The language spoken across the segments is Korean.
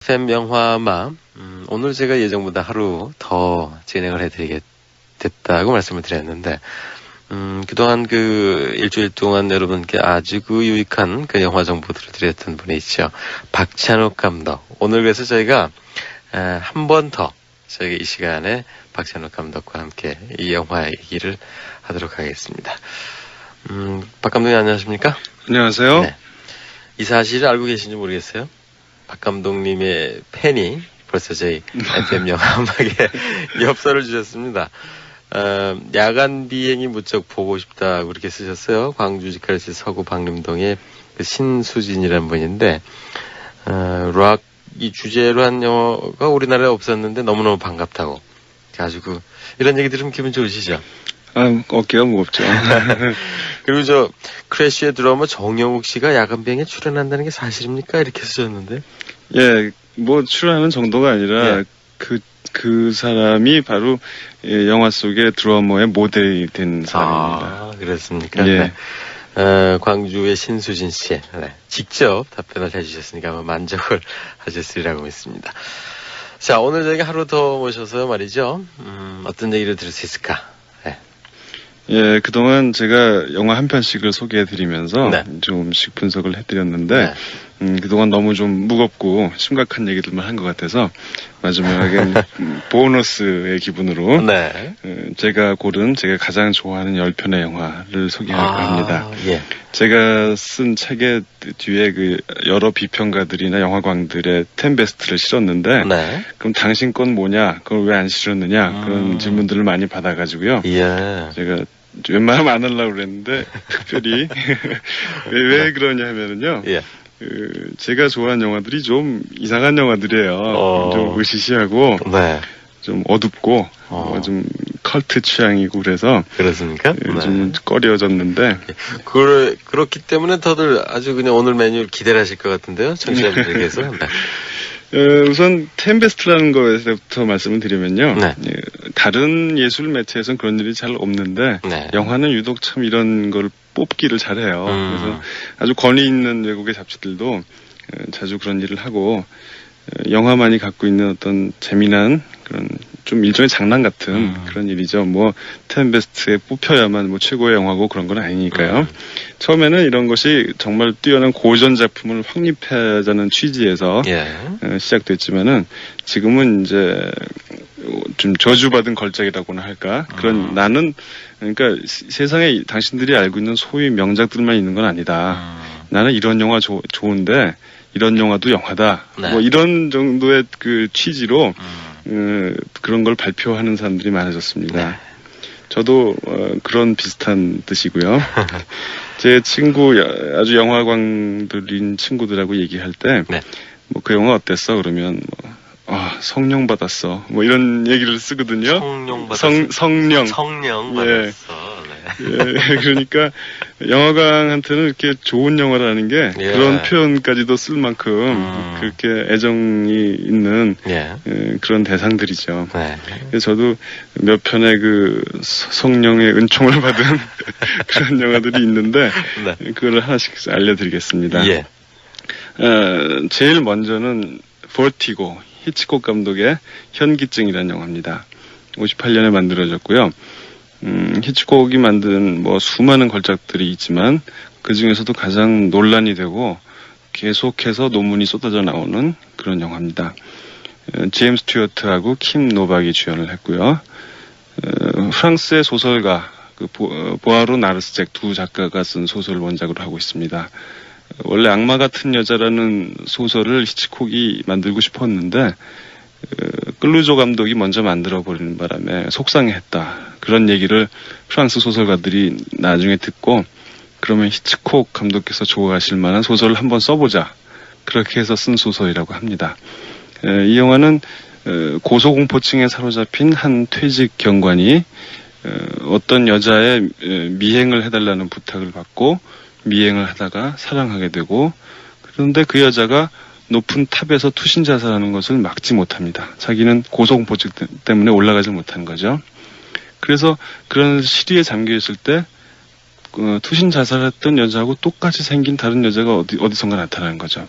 FM 영화마, 오늘 제가 예정보다 하루 더 진행을 해드리겠다고 말씀을 드렸는데, 그동안 일주일 동안 여러분께 아주 유익한 영화 정보들을 드렸던 분이 있죠. 박찬욱 감독. 오늘 그래서 저희가, 한 번 더, 저희 이 시간에 박찬욱 감독과 함께 이 영화 얘기를 하도록 하겠습니다. 박 감독님 안녕하십니까? 안녕하세요. 네. 이 사실을 알고 계신지 모르겠어요. 박 감독님의 팬이 벌써 저희 FM 영화음악에 엽서를 주셨습니다. 야간 비행이 무척 보고 싶다 그렇게 쓰셨어요. 광주 직할시 서구 박림동의 신수진이라는 분인데 락 이 주제로 한 영화가 우리나라에 없었는데 너무너무 반갑다고. 아주 이런 얘기 들으면 기분 좋으시죠? 어깨가 무겁죠. 그리고 크래쉬의 드러머 정영욱 씨가 야간 비행에 출연한다는 게 사실입니까? 이렇게 쓰셨는데. 예, 출연하는 정도가 아니라, 예. 그 사람이 바로, 영화 속의 드러머의 모델이 된 사람입니다. 아, 그렇습니까? 예. 네. 광주의 신수진 씨. 네. 직접 답변을 해주셨으니까 아마 만족을 하셨으리라고 믿습니다. 자, 오늘 저희가 하루 더 모셔서 말이죠. 어떤 얘기를 들을 수 있을까? 네. 예, 그동안 제가 영화 한 편씩을 소개해드리면서 네. 좀씩 분석을 해드렸는데, 네. 그동안 너무 좀 무겁고 심각한 얘기들만 한 것 같아서 마지막엔 보너스의 기분으로 네. 제가 가장 좋아하는 10편의 영화를 소개할까 합니다. 예. 제가 쓴 책의 뒤에 여러 비평가들이나 영화광들의 10베스트를 실었는데, 네. 그럼 당신 건 뭐냐? 그걸 왜 안 실었느냐? 그런 질문들을 많이 받아가지고요. 예. 제가 웬만하면 안 하려고 그랬는데, 특별히, 왜 그러냐 하면은요. 예. 제가 좋아하는 영화들이 좀 이상한 영화들이에요. 좀 으시시하고, 네. 좀 어둡고, 좀 컬트 취향이고 그래서. 그렇습니까? 좀 꺼려졌는데. 그렇기 때문에 다들 아주 오늘 메뉴를 기대를 하실 것 같은데요. 청취자분들께서. 네. 우선 10베스트라는 거에서부터 말씀을 드리면요. 네. 다른 예술 매체에서는 그런 일이 잘 없는데 네. 영화는 유독 참 이런 걸 뽑기를 잘해요. 그래서 아주 권위 있는 외국의 잡지들도 자주 그런 일을 하고 영화만이 갖고 있는 어떤 재미난 그런 좀 일종의 장난 같은 그런 일이죠. 10베스트에 뽑혀야만 최고의 영화고 그런 건 아니니까요. 처음에는 이런 것이 정말 뛰어난 고전 작품을 확립하자는 취지에서 예. 시작됐지만은 지금은 이제 좀 저주받은 걸작이라고나 할까? 나는 그러니까 세상에 당신들이 알고 있는 소위 명작들만 있는 건 아니다. 나는 이런 영화 좋은데 이런 영화도 영화다. 네. 이런 정도의 취지로 그런 걸 발표하는 사람들이 많아졌습니다. 네. 저도 그런 비슷한 뜻이고요. 제 친구 아주 영화광들인 친구들하고 얘기할 때 네. 그 영화 어땠어? 그러면 성령 받았어. 이런 얘기를 쓰거든요. 성령 받았어. 성령 예. 받았어. 예, 그러니까 영화광한테는 이렇게 좋은 영화라는 게 예. 그런 표현까지도 쓸 만큼 그렇게 애정이 있는 그런 대상들이죠. 네. 그래서 저도 몇 편의 성령의 은총을 받은 그런 영화들이 있는데 네. 그걸 하나씩 알려드리겠습니다. 예. 제일 먼저는 버티고 히치콕 감독의 현기증이라는 영화입니다. 58년에 만들어졌고요. 히치콕이 만든 수많은 걸작들이 있지만 그 중에서도 가장 논란이 되고 계속해서 논문이 쏟아져 나오는 그런 영화입니다. 제임스 스튜어트하고 킴 노박이 주연을 했고요. 프랑스의 소설가 보아로 나르스잭 두 작가가 쓴 소설을 원작으로 하고 있습니다. 원래 악마 같은 여자라는 소설을 히치콕이 만들고 싶었는데 클루조 감독이 먼저 만들어버리는 바람에 속상해했다. 그런 얘기를 프랑스 소설가들이 나중에 듣고 그러면 히치콕 감독께서 좋아하실 만한 소설을 한번 써보자. 그렇게 해서 쓴 소설이라고 합니다. 이 영화는 고소공포증에 사로잡힌 한 퇴직 경관이 어떤 여자의 미행을 해달라는 부탁을 받고 미행을 하다가 사랑하게 되고 그런데 그 여자가 높은 탑에서 투신 자살하는 것을 막지 못합니다. 자기는 고소공포증 때문에 올라가지 못한 거죠. 그래서 그런 시리에 잠겨 있을 때 투신 자살했던 여자하고 똑같이 생긴 다른 여자가 어디선가 나타나는 거죠.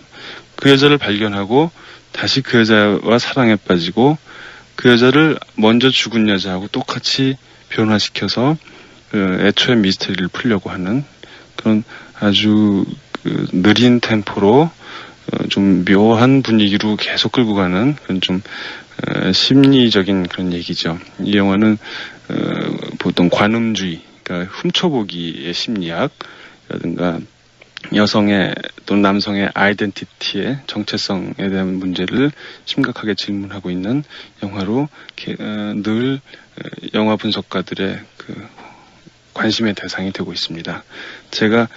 그 여자를 발견하고 다시 그 여자와 사랑에 빠지고 그 여자를 먼저 죽은 여자하고 똑같이 변화시켜서 애초에 미스터리를 풀려고 하는 그런 아주 느린 템포로 좀 묘한 분위기로 계속 끌고 가는 그런 좀 심리적인 그런 얘기죠. 이 영화는 보통 관음주의, 그러니까 훔쳐보기의 심리학이라든가 여성의 또는 남성의 아이덴티티의 정체성에 대한 문제를 심각하게 질문하고 있는 영화로 늘 영화 분석가들의 그 관심의 대상이 되고 있습니다. 제가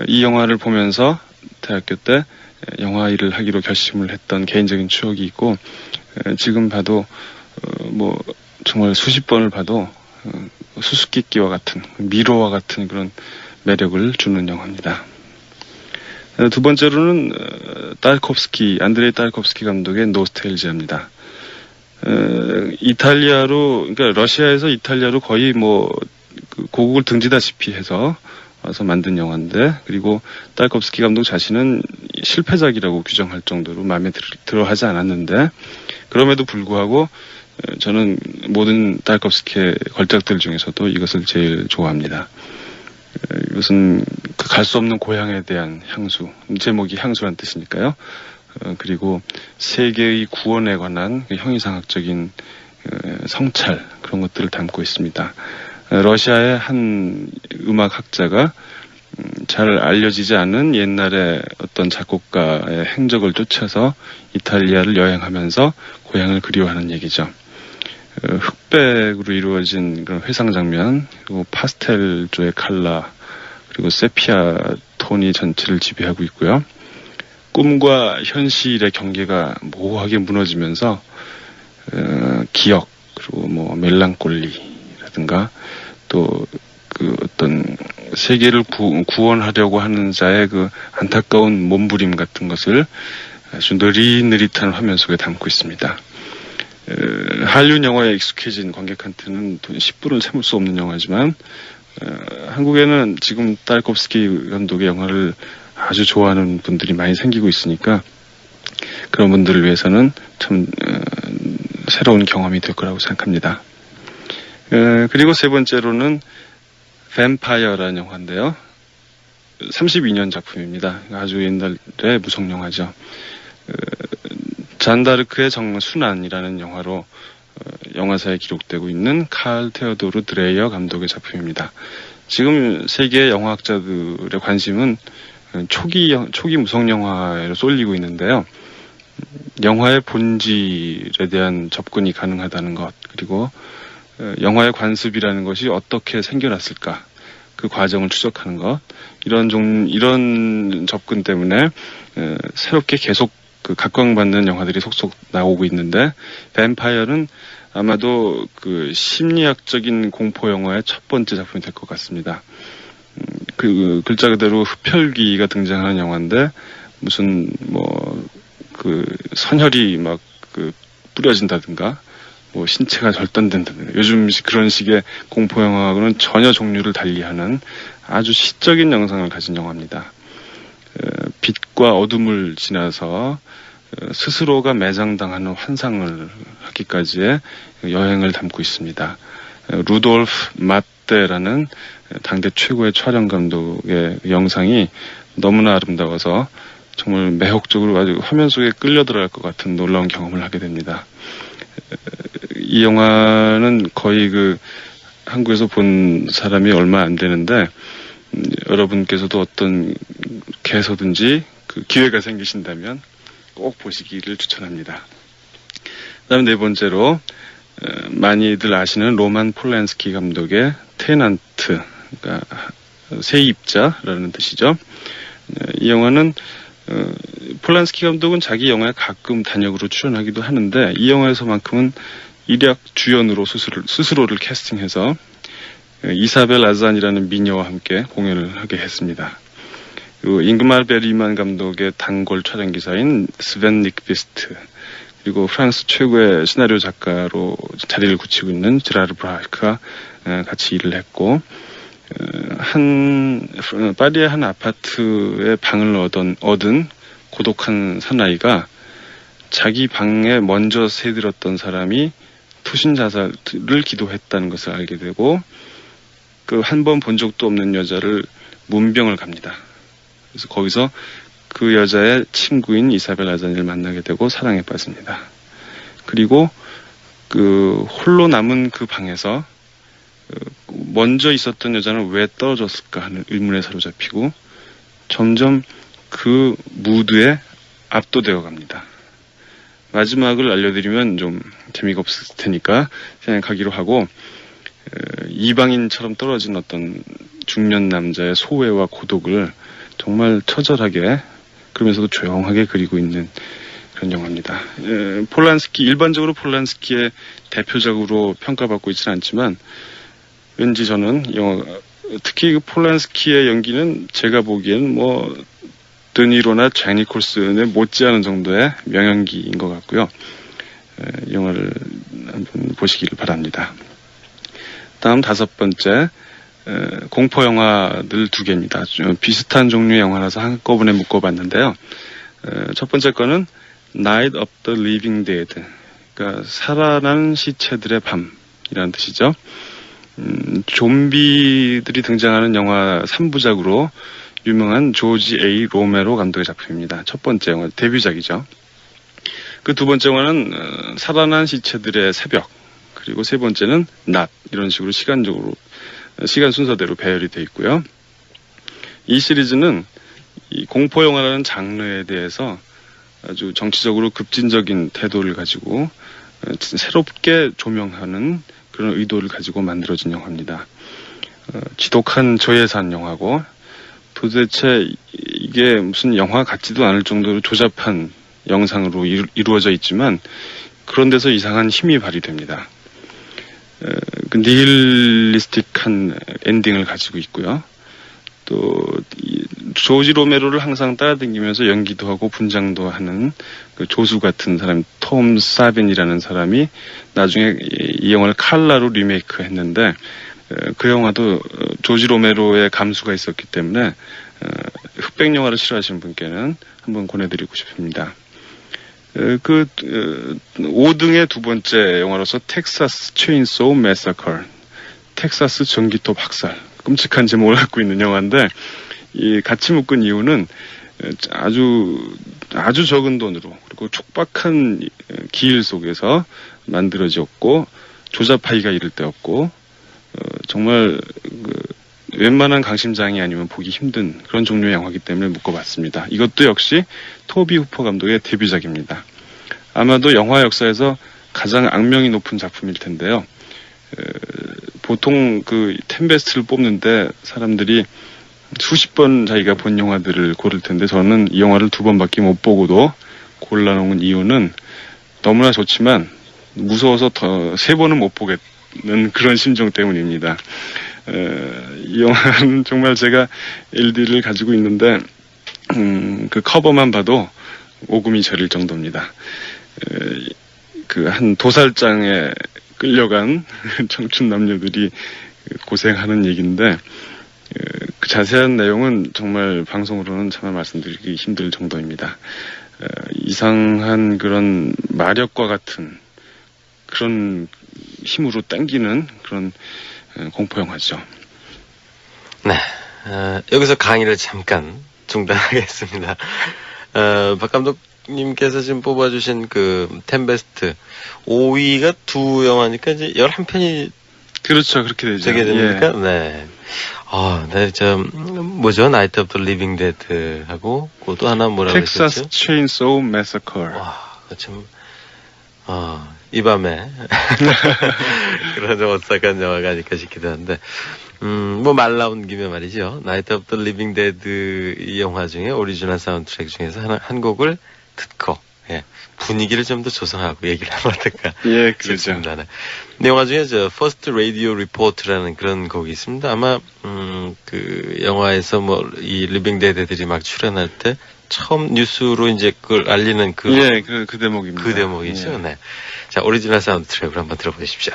이 영화를 보면서 대학교 때 영화 일을 하기로 결심을 했던 개인적인 추억이 있고 지금 봐도 뭐 정말 수십 번을 봐도 수수께끼와 같은 미로와 같은 그런 매력을 주는 영화입니다. 두 번째로는 안드레이 딸콥스키 감독의 노스텔지아입니다. 이탈리아로, 그러니까 러시아에서 이탈리아로 거의 뭐 고국을 등지다시피 해서 와서 만든 영화인데, 그리고 딸콥스키 감독 자신은 실패작이라고 규정할 정도로 마음에 들어 하지 않았는데, 그럼에도 불구하고 저는 모든 딸콥스키의 걸작들 중에서도 이것을 제일 좋아합니다. 이것은 그 갈 수 없는 고향에 대한 향수, 제목이 향수란 뜻이니까요. 그리고 세계의 구원에 관한 형이상학적인 성찰, 그런 것들을 담고 있습니다. 러시아의 한 음악학자가 잘 알려지지 않은 옛날의 어떤 작곡가의 행적을 쫓아서 이탈리아를 여행하면서 고향을 그리워하는 얘기죠. 흑백으로 이루어진 그런 회상 장면, 그리고 파스텔조의 컬러, 그리고 세피아 톤이 전체를 지배하고 있고요. 꿈과 현실의 경계가 모호하게 무너지면서 기억, 그리고 뭐 멜랑콜리라든가 또 그 어떤 세계를 구원하려고 하는 자의 그 안타까운 몸부림 같은 것을 아주 느릿느릿한 화면 속에 담고 있습니다. 한류 영화에 익숙해진 관객한테는 10분을 채울 수 없는 영화지만 한국에는 지금 딸콥스키 감독의 영화를 아주 좋아하는 분들이 많이 생기고 있으니까 그런 분들을 위해서는 참 새로운 경험이 될 거라고 생각합니다. 그리고 세 번째로는 뱀파이어라는 영화인데요. 32년 작품입니다. 아주 옛날의 무성 영화죠. 잔다르크의 정순환이라는 영화로 영화사에 기록되고 있는 칼 테오도르 드레이어 감독의 작품입니다. 지금 세계 영화학자들의 관심은 초기 무성 영화로 쏠리고 있는데요. 영화의 본질에 대한 접근이 가능하다는 것, 그리고 영화의 관습이라는 것이 어떻게 생겨났을까, 그 과정을 추적하는 것, 이런 접근 때문에 새롭게 계속 그 각광받는 영화들이 속속 나오고 있는데, 뱀파이어는 아마도 그 심리학적인 공포 영화의 첫 번째 작품이 될 것 같습니다. 그 글자 그대로 흡혈귀가 등장하는 영화인데, 무슨 그 선혈이 막 그 뿌려진다든가, 뭐 신체가 절단된다든가, 요즘 그런 식의 공포 영화하고는 전혀 종류를 달리하는 아주 시적인 영상을 가진 영화입니다. 빛과 어둠을 지나서 스스로가 매장당하는 환상을 하기까지의 여행을 담고 있습니다. 루돌프 마떼라는 당대 최고의 촬영 감독의 영상이 너무나 아름다워서 정말 매혹적으로 아주 화면 속에 끌려 들어갈 것 같은 놀라운 경험을 하게 됩니다. 이 영화는 거의 한국에서 본 사람이 얼마 안 되는데, 여러분께서도 어떤 개서든지 그 기회가 생기신다면 꼭 보시기를 추천합니다. 그다음 네 번째로 많이들 아시는 로만 폴란스키 감독의 테넌트, 그러니까 세입자라는 뜻이죠. 이 영화는 폴란스키 감독은 자기 영화에 가끔 단역으로 출연하기도 하는데, 이 영화에서만큼은 일약 주연으로 스스로를 캐스팅해서 이사벨 아잔이라는 미녀와 함께 공연을 하게 했습니다. 그리고 잉그마르 베리만 감독의 단골 촬영 기사인 스벤 닉비스트, 그리고 프랑스 최고의 시나리오 작가로 자리를 굳히고 있는 제라르 브라이크가 같이 일을 했고, 파리의 한 아파트에 방을 얻은 고독한 사나이가 자기 방에 먼저 새들었던 사람이 투신 자살을 기도했다는 것을 알게 되고 그 한 번 본 적도 없는 여자를 문병을 갑니다. 그래서 거기서 그 여자의 친구인 이사벨 아자니를 만나게 되고 사랑에 빠집니다. 그리고 그 홀로 남은 그 방에서 먼저 있었던 여자는 왜 떨어졌을까 하는 의문에 사로잡히고 점점 그 무드에 압도되어 갑니다. 마지막을 알려드리면 좀 재미가 없을 테니까 생각하기로 하고 이방인처럼 떨어진 어떤 중년 남자의 소외와 고독을 정말 처절하게 그러면서도 조용하게 그리고 있는 그런 영화입니다. 일반적으로 폴란스키의 대표작으로 평가받고 있지는 않지만 왠지 저는 특히 그 폴란스키의 연기는 제가 보기엔 뭐 드니로나 잭 니콜슨의 못지않은 정도의 명연기인 것 같고요. 영화를 한번 보시기를 바랍니다. 다음 5번째 공포 영화들 2개입니다. 비슷한 종류의 영화라서 한꺼번에 묶어봤는데요. 첫 번째 거는 Night of the Living Dead, 그러니까 살아난 시체들의 밤이라는 뜻이죠. 좀비들이 등장하는 영화 3부작으로 유명한 조지 A. 로메로 감독의 작품입니다. 첫 번째 영화, 데뷔작이죠. 그 두 번째 영화는 살아난 시체들의 새벽, 그리고 세 번째는 낮, 이런 식으로 시간 순서대로 배열이 되어 있고요. 이 시리즈는 이 공포 영화라는 장르에 대해서 아주 정치적으로 급진적인 태도를 가지고 새롭게 조명하는 그런 의도를 가지고 만들어진 영화입니다. 지독한 저예산 영화고 도대체 이게 무슨 영화 같지도 않을 정도로 조잡한 영상으로 이루어져 있지만 그런 데서 이상한 힘이 발휘됩니다. 그 니힐리스틱한 엔딩을 가지고 있고요. 또 조지 로메로를 항상 따라다니면서 연기도 하고 분장도 하는 그 조수 같은 사람 톰 사벤이라는 사람이 나중에 이 영화를 칼라로 리메이크했는데 그 영화도 조지 로메로의 감수가 있었기 때문에 흑백 영화를 싫어하시는 분께는 한번 권해드리고 싶습니다. 5등의 두 번째 영화로서 텍사스 체인소우 매서컬, 텍사스 전기톱 학살, 끔찍한 제목을 갖고 있는 영화인데 이 같이 묶은 이유는 아주 적은 돈으로 그리고 촉박한 기일 속에서 만들어졌고 조잡하기가 이를 데 없고 정말 웬만한 강심장이 아니면 보기 힘든 그런 종류의 영화이기 때문에 묶어봤습니다. 이것도 역시 토비 후퍼 감독의 데뷔작입니다. 아마도 영화 역사에서 가장 악명이 높은 작품일 텐데요. 보통 그 10베스트를 뽑는데 사람들이 수십 번 자기가 본 영화들을 고를 텐데 저는 이 영화를 2번밖에 못 보고도 골라놓은 이유는 너무나 좋지만 무서워서 더 3번은 못 보겠는 그런 심정 때문입니다. 이 영화는 정말 제가 LD를 가지고 있는데 그 커버만 봐도 오금이 저릴 정도입니다. 그 한 도살장에 끌려간 청춘 남녀들이 고생하는 얘기인데 그 자세한 내용은 정말 방송으로는 정말 말씀드리기 힘들 정도입니다. 이상한 그런 마력과 같은 그런 힘으로 당기는 그런 공포 영화죠. 네, 여기서 강의를 잠깐 중단하겠습니다. 박 감독님께서 지금 뽑아주신 그 10베스트 5위가 2영화니까 이제 11편이 그렇죠, 그렇게 되죠. 되게 됩니까? 예. 네. 네, 뭐죠? Night of the Living Dead 하고, 또 하나 뭐라고 했었죠? 텍사스 체인소우 매서컬. 와, 참, 이 밤에. 그런 좀 오싹한 영화가 아닐까 싶기도 한데, 뭐 말 나온 김에 말이죠. Night of the Living Dead 이 영화 중에 오리지널 사운드트랙 중에서 한 곡을 듣고, 예, 분위기를 좀 더 조성하고 얘기를 하면 어떨까. 예, 그렇죠. 싶습니다. 네. 영화 중에 First Radio Report라는 그런 곡이 있습니다. 아마, 그 영화에서 이 리빙 데드들이 막 출연할 때 처음 뉴스로 이제 그걸 알리는 예, 그 대목입니다. 그 대목이죠. 예. 네. 자, 오리지널 사운드 트랙으로 한번 들어보십시오.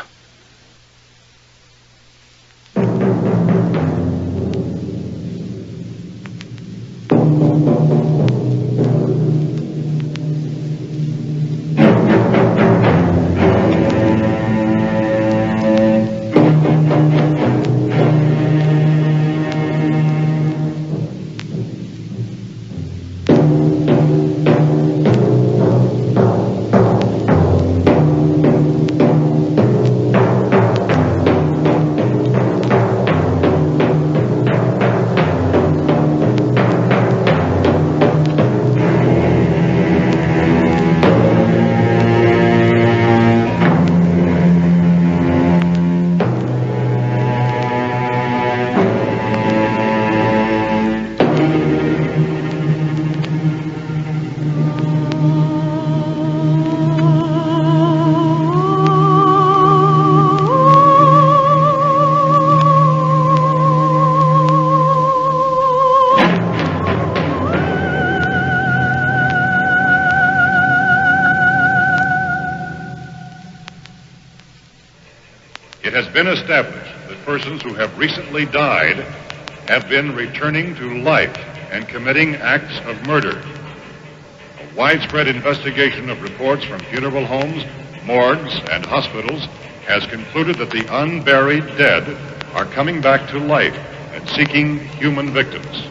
it has been established that persons who have recently died have been returning to life and committing acts of murder. A widespread investigation of reports from funeral homes, morgues, and hospitals has concluded that the unburied dead are coming back to life and seeking human victims.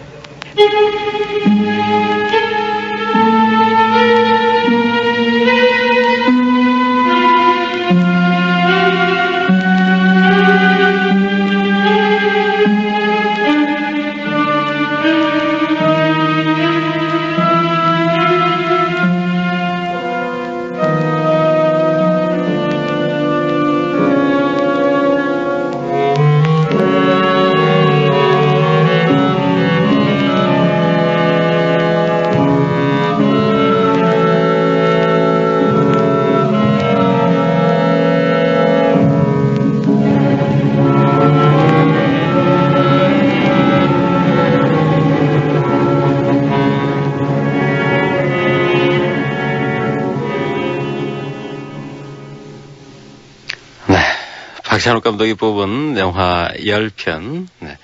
박찬욱 감독이 뽑은 영화 10편, 네.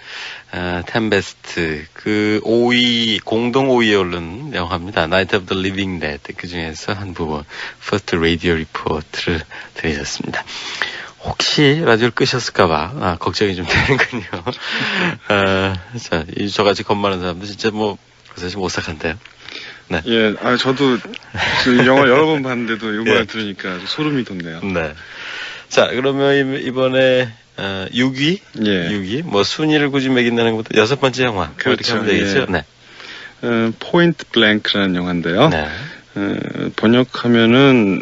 템베스트, 그 5위, 공동 5위에 오른 영화입니다. Night of the Living Dead. 그 중에서 한 부분, First Radio Report를 드리셨습니다. 혹시 라디오를 끄셨을까봐, 걱정이 좀 되는군요. 자, 저같이 겁 많은 사람들 진짜 사실 오싹한데요. 네. 예, 저도 그 영화 여러 번 봤는데도 이 말 들으니까 아주 소름이 돋네요. 네. 자, 그러면 이번에 6위? 예. 6위? 순위를 굳이 매긴다는 것보다 6번째 영화. 그렇죠. 이렇게 하면 되겠죠? 예. 네. 포인트 블랭크라는 영화인데요. 네. 번역하면은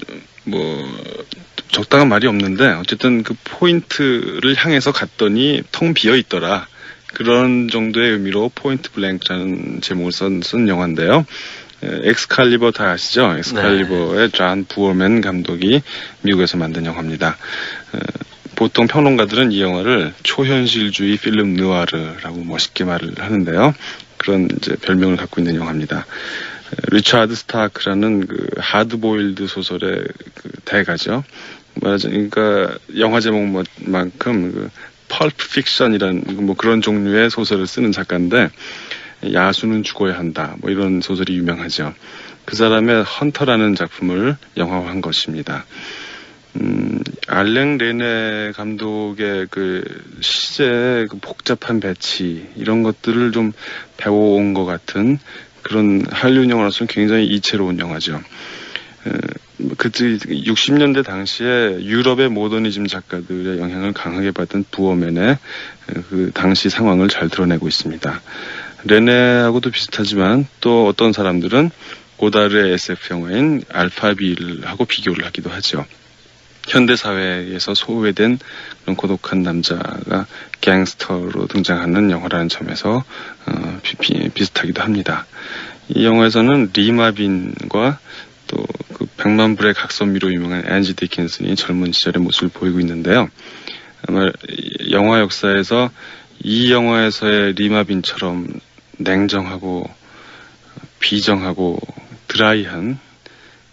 적당한 말이 없는데 어쨌든 그 포인트를 향해서 갔더니 텅 비어 있더라. 그런 정도의 의미로 포인트 블랭크라는 제목을 쓴 영화인데요. 엑스칼리버 다 아시죠? 엑스칼리버의 존 부어맨 감독이 미국에서 만든 영화입니다. 보통 평론가들은 이 영화를 초현실주의 필름 느와르라고 멋있게 말을 하는데요. 그런 이제 별명을 갖고 있는 영화입니다. 리차드 스타크라는 그 하드보일드 소설의 그 대가죠. 그러니까 영화 제목만큼 그 펄프 픽션이라는 그런 종류의 소설을 쓰는 작가인데 야수는 죽어야 한다. 이런 소설이 유명하죠. 그 사람의 헌터라는 작품을 영화화한 것입니다. 알랭 레네 감독의 그 시제의 그 복잡한 배치 이런 것들을 좀 배워온 것 같은 그런 한류 영화로서는 굉장히 이채로운 영화죠. 60년대 당시에 유럽의 모더니즘 작가들의 영향을 강하게 받은 부어맨의 그 당시 상황을 잘 드러내고 있습니다. 레네하고도 비슷하지만 또 어떤 사람들은 고다르의 SF 영화인 알파빌하고 비교를 하기도 하죠. 현대 사회에서 소외된 그런 고독한 남자가 갱스터로 등장하는 영화라는 점에서 비슷하기도 합니다. 이 영화에서는 리마빈과 또 그 백만불의 각선미로 유명한 앤지 디킨슨이 젊은 시절의 모습을 보이고 있는데요. 아마 영화 역사에서 이 영화에서의 리마빈처럼 냉정하고 비정하고 드라이한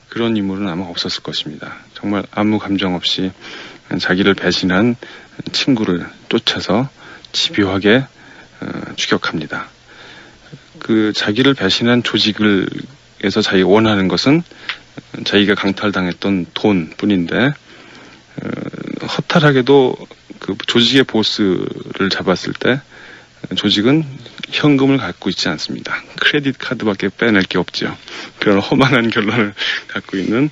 그런 인물은 아마 없었을 것입니다. 정말 아무 감정 없이 자기를 배신한 친구를 쫓아서 집요하게 추격합니다. 그 자기를 배신한 조직에서 자기가 원하는 것은 자기가 강탈당했던 돈뿐인데 허탈하게도 그 조직의 보스를 잡았을 때 조직은 현금을 갖고 있지 않습니다. 크레딧 카드밖에 빼낼 게 없죠. 그런 허망한 결론을 갖고 있는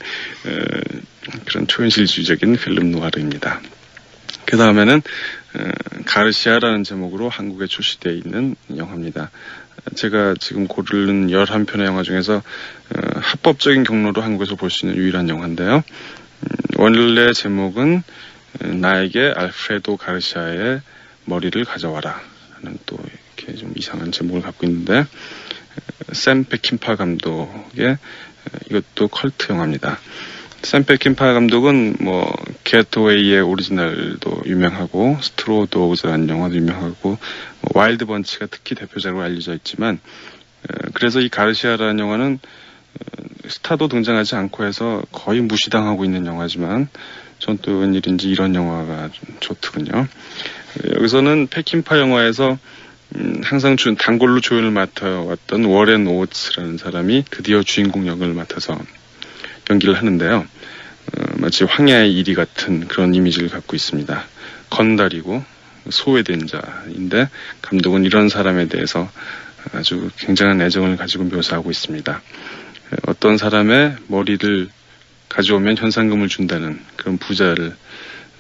그런 초현실주의적인 필름 노아르입니다. 그 다음에는 가르시아라는 제목으로 한국에 출시되어 있는 영화입니다. 제가 지금 고르는 11편의 영화 중에서 합법적인 경로로 한국에서 볼 수 있는 유일한 영화인데요. 원래 제목은 나에게 알프레도 가르시아의 머리를 가져와라 하는 또 이렇게 좀 이상한 제목을 갖고 있는데 샘 페킨파 감독의 이것도 컬트 영화입니다. 샘 페킨파 감독은 게트웨이의 오리지널도 유명하고 스트로 도그즈라는 영화도 유명하고 와일드 번치가 특히 대표작으로 알려져 있지만 그래서 이 가르시아라는 영화는 스타도 등장하지 않고 해서 거의 무시당하고 있는 영화지만 전 또 웬일인지 이런 영화가 좀 좋더군요. 여기서는 패킨파 영화에서 항상 단골로 조연을 맡아왔던 워렌 오츠라는 사람이 드디어 주인공 역을 맡아서 연기를 하는데요. 마치 황야의 이리 같은 그런 이미지를 갖고 있습니다. 건달이고 소외된 자인데 감독은 이런 사람에 대해서 아주 굉장한 애정을 가지고 묘사하고 있습니다. 어떤 사람의 머리를 가져오면 현상금을 준다는 그런 부자를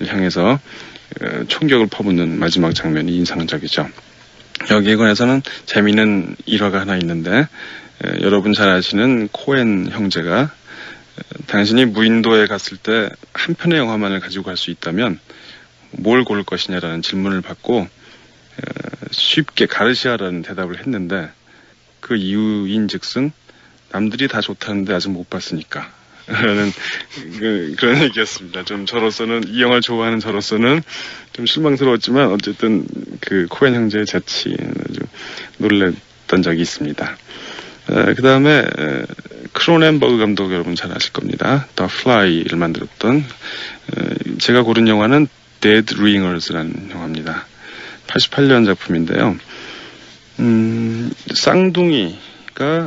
향해서 총격을 퍼붓는 마지막 장면이 인상적이죠. 여기에 관해서는 재미있는 일화가 하나 있는데 여러분 잘 아시는 코엔 형제가 당신이 무인도에 갔을 때 한 편의 영화만을 가지고 갈 수 있다면 뭘 고를 것이냐라는 질문을 받고 쉽게 가르시아라는 대답을 했는데 그 이유인즉슨 남들이 다 좋다는데 아직 못 봤으니까 라는 그런 얘기였습니다. 좀 저로서는 이 영화를 좋아하는 저로서는 좀 실망스러웠지만 어쨌든 그 코엔 형제의 재치에 아주 놀랐던 적이 있습니다. 그 다음에 크로넨버그 감독 여러분 잘 아실 겁니다. The Fly를 만들었던 제가 고른 영화는 Dead Ringers라는 영화입니다. 88년 작품인데요.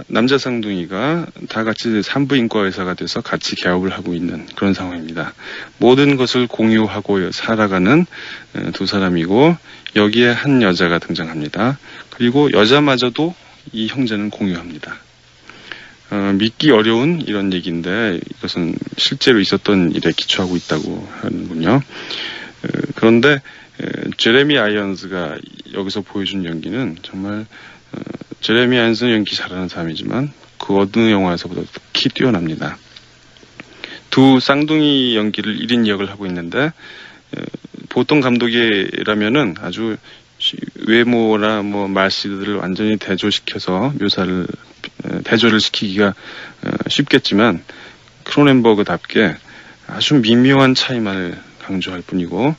남자 쌍둥이가 다 같이 산부인과 의사가 돼서 같이 개업을 하고 있는 그런 상황입니다. 모든 것을 공유하고 살아가는 두 사람이고 여기에 한 여자가 등장합니다. 그리고 여자마저도 이 형제는 공유합니다. 믿기 어려운 이런 얘기인데 이것은 실제로 있었던 일에 기초하고 있다고 하는군요. 그런데 제레미 아이언스가 여기서 보여준 연기는 정말 제레미 아이언스는 연기 잘하는 사람이지만 그 어느 영화에서보다 특히 뛰어납니다. 두 쌍둥이 연기를 1인 역을 하고 있는데 보통 감독이라면은 아주 외모나 뭐 말씨들을 완전히 대조시켜서 대조를 시키기가 쉽겠지만 크로넨버그답게 아주 미묘한 차이만을 강조할 뿐이고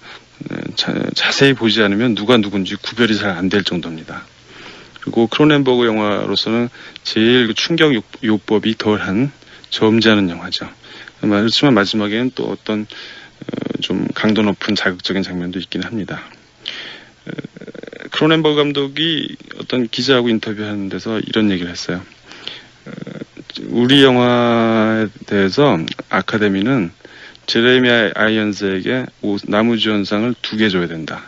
자세히 보지 않으면 누가 누군지 구별이 잘 안 될 정도입니다. 그리고 크로넨버그 영화로서는 제일 충격 요법이 덜한 점잖은 영화죠. 그렇지만 마지막에는 또 어떤 좀 강도 높은 자극적인 장면도 있긴 합니다. 크로넨버그 감독이 어떤 기자하고 인터뷰하는 데서 이런 얘기를 했어요. 우리 영화에 대해서 아카데미는 제레미 아이언스에게 나무주연상을 2개 줘야 된다.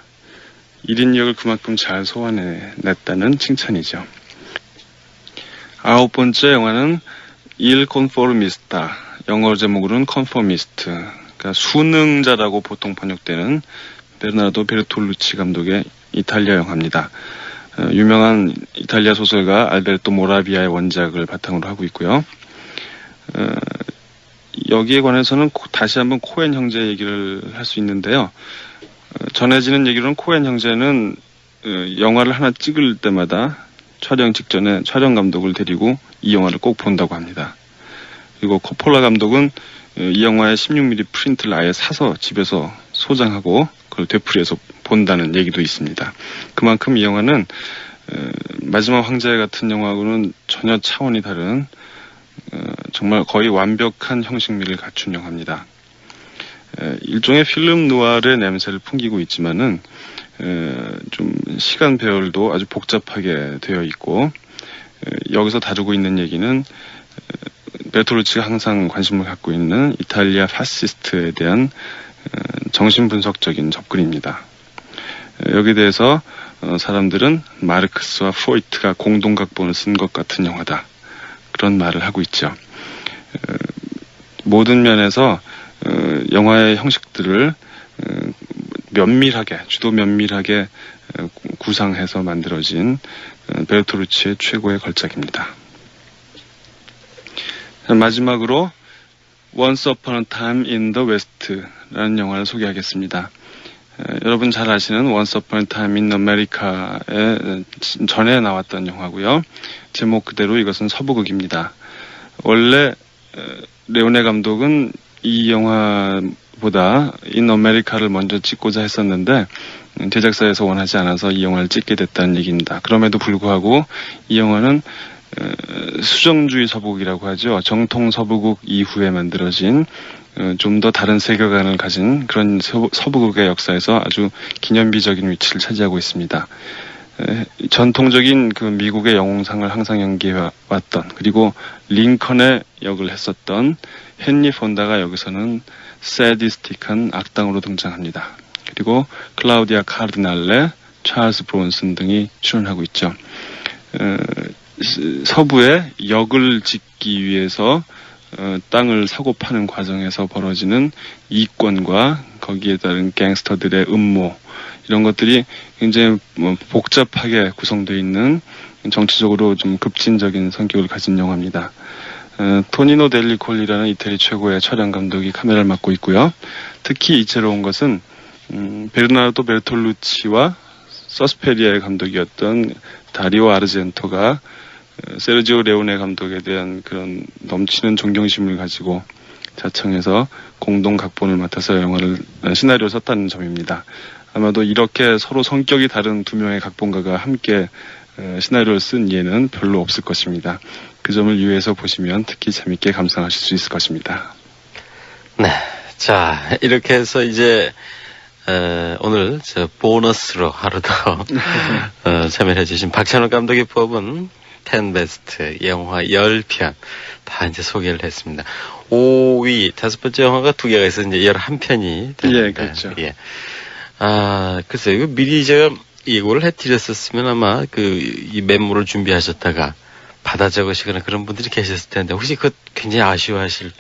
1인 역을 그만큼 잘 소화해냈다는 칭찬이죠. 9번째 영화는 Il Conformista, 영어 제목으로는 Conformist, 그러니까 수능자라고 보통 번역되는 베르나르도 베르톨루치 감독의 이탈리아 영화입니다. 유명한 이탈리아 소설가 알베르토 모라비아의 원작을 바탕으로 하고 있고요. 여기에 관해서는 다시 한번 코엔 형제 얘기를 할 수 있는데요. 전해지는 얘기로는 코엔 형제는 영화를 하나 찍을 때마다 촬영 직전에 촬영 감독을 데리고 이 영화를 꼭 본다고 합니다. 그리고 코폴라 감독은 이 영화의 16mm 프린트를 아예 사서 집에서 소장하고 그걸 되풀이해서 본다는 얘기도 있습니다. 그만큼 이 영화는 마지막 황제 같은 영화하고는 전혀 차원이 다른 정말 거의 완벽한 형식미를 갖춘 영화입니다. 일종의 필름 누아르의 냄새를 풍기고 있지만은 좀 시간 배열도 아주 복잡하게 되어 있고 여기서 다루고 있는 얘기는 베르톨루치가 항상 관심을 갖고 있는 이탈리아 파시스트에 대한 정신분석적인 접근입니다. 여기에 대해서 사람들은 마르크스와 프로이트가 공동각본을 쓴 것 같은 영화다. 그런 말을 하고 있죠. 모든 면에서 영화의 형식들을 주도 면밀하게 구상해서 만들어진 베르톨루치의 최고의 걸작입니다. 마지막으로 Once Upon a Time in the West라는 영화를 소개하겠습니다. 여러분 잘 아시는 Once Upon a Time in America의 전에 나왔던 영화고요. 제목 그대로 이것은 서부극입니다. 원래 레오네 감독은 이 영화보다 In America를 먼저 찍고자 했었는데 제작사에서 원하지 않아서 이 영화를 찍게 됐다는 얘기입니다. 그럼에도 불구하고 이 영화는 수정주의 서부극이라고 하죠. 정통 서부극 이후에 만들어진 좀 더 다른 세계관을 가진 그런 서부극의 역사에서 아주 기념비적인 위치를 차지하고 있습니다. 전통적인 그 미국의 영웅상을 항상 연기해 왔던, 그리고 링컨의 역을 했었던 헨리 폰다가 여기서는 세디스틱한 악당으로 등장합니다. 그리고 클라우디아 카르디날레, 찰스 브론슨 등이 출연하고 있죠. 서부의 역을 짓기 위해서 땅을 사고 파는 과정에서 벌어지는 이권과 거기에 따른 갱스터들의 음모, 이런 것들이 굉장히 복잡하게 구성되어 있는 정치적으로 좀 급진적인 성격을 가진 영화입니다. 토니노 델리콜리라는 이태리 최고의 촬영 감독이 카메라를 맡고 있고요. 특히 이채로운 것은 베르나르도 베르톨루치와 서스페리아의 감독이었던 다리오 아르젠토가 세르지오 레오네 감독에 대한 그런 넘치는 존경심을 가지고 자청해서 공동 각본을 맡아서 영화를 시나리오를 썼다는 점입니다. 아마도 이렇게 서로 성격이 다른 두 명의 각본가가 함께 시나리오를 쓴 예는 별로 없을 것입니다. 그 점을 유의해서 보시면 특히 재밌게 감상하실 수 있을 것입니다. 네. 자, 이렇게 해서 이제 오늘 보너스로 하루 더 참여해주신 박찬욱 감독이 뽑은 10 베스트 영화 10편 다 이제 소개를 했습니다. 5위, 다섯 번째 영화가 두 개가 있어서 이제 11편이 되는데. 예, 그렇죠. 예. 글쎄요. 이거 미리 제가 예고를 해드렸었으면 아마 이 메모를 준비하셨다가 받아 적으시거나 그런 분들이 계셨을 텐데, 혹시 그거 굉장히 아쉬워하실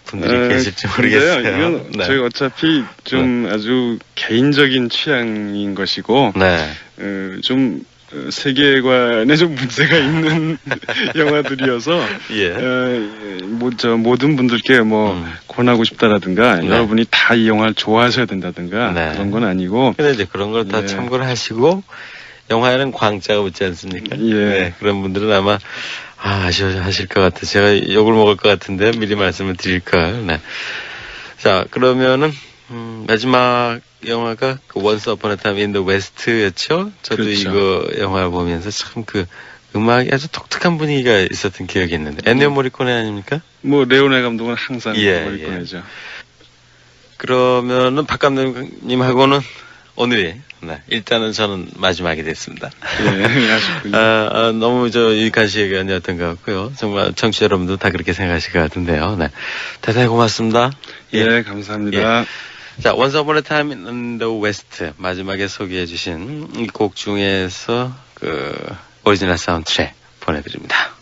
분들이 계실지 모르겠어요. 이건 네. 저희 어차피 좀 아주 개인적인 취향인 것이고, 네. 좀 세계관에 좀 문제가 있는 영화들이어서 모든 분들께 권하고 싶다라든가 네. 여러분이 다 이 영화를 좋아하셔야 된다든가 네. 그런 건 아니고, 근데 이제 그런 걸 다 예. 참고를 하시고 영화에는 광자가 붙지 않습니까? 예. 네, 그런 분들은 아마 아쉬워하실 것 같아요. 제가 욕을 먹을 것 같은데 미리 말씀을 드릴 걸. 네. 자, 그러면은 마지막 영화가 Once Upon a Time in the West였죠? 저도 그렇죠. 이거 영화를 보면서 참 음악이 아주 독특한 분위기가 있었던 기억이 있는데. 엔니오 모리코네 아닙니까? 레오네 감독은 항상 예, 머리 꺼내죠. 그러면은 박 감독님하고는 오늘이 일단은 저는 마지막이 됐습니다. 예, 아쉽군요. 너무 유익한 시간이었던 것 같고요. 정말 청취자 여러분도 다 그렇게 생각하실 것 같은데요. 네. 대단히 고맙습니다. 예, 감사합니다. 자, Once Upon a Time in the West 마지막에 소개해 주신 이 곡 중에서 오리지널 사운드트랙 보내드립니다.